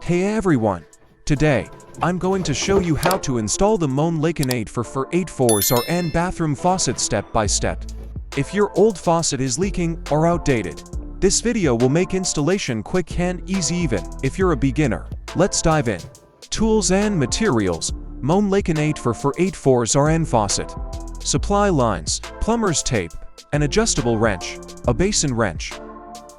Hey everyone! Today, I'm going to show you how to install the Moen Laken 84484SRN bathroom faucet step by step. If your old faucet is leaking or outdated, this video will make installation quick and easy even if you're a beginner. Let's dive in. Tools and materials: Moen Laken 84484SRN faucet. Supply lines, plumber's tape, an adjustable wrench, a basin wrench.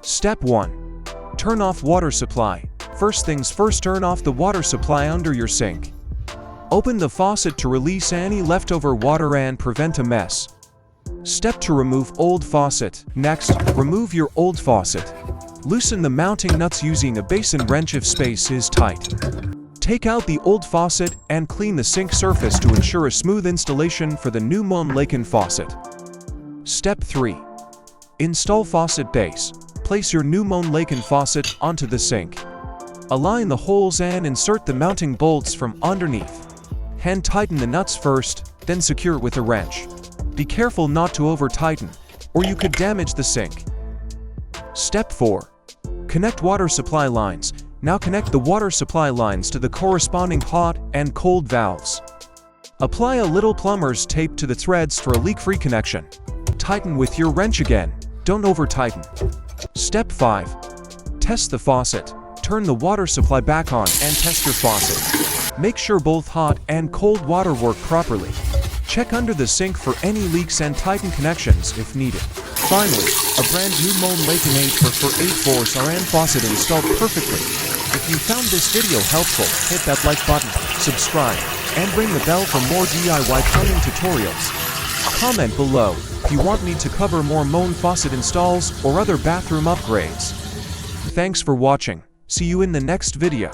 Step 1. Turn off water supply. First things first, turn off the water supply under your sink. Open the faucet to release any leftover water and prevent a mess. Step 2. Remove old faucet. Next, remove your old faucet. Loosen the mounting nuts using a basin wrench if space is tight. Take out the old faucet and clean the sink surface to ensure a smooth installation for the new Moen Laken faucet. Step 3. Install faucet base. Place your new Moen Laken faucet onto the sink. Align the holes and insert the mounting bolts from underneath. Hand tighten the nuts first, then secure with a wrench. Be careful not to over-tighten, or you could damage the sink. Step 4. Connect water supply lines. Now connect the water supply lines to the corresponding hot and cold valves. Apply a little plumber's tape to the threads for a leak-free connection. Tighten with your wrench again. Don't over-tighten. Step 5. Test the faucet. Turn the water supply back on and test your faucet. Make sure both hot and cold water work properly. Check under the sink for any leaks and tighten connections if needed. Finally, a brand new Moen Laken 84484SRN faucet installed perfectly. If you found this video helpful, hit that like button, subscribe, and ring the bell for more DIY plumbing tutorials. Comment below if you want me to cover more Moen faucet installs or other bathroom upgrades. Thanks for watching. See you in the next video.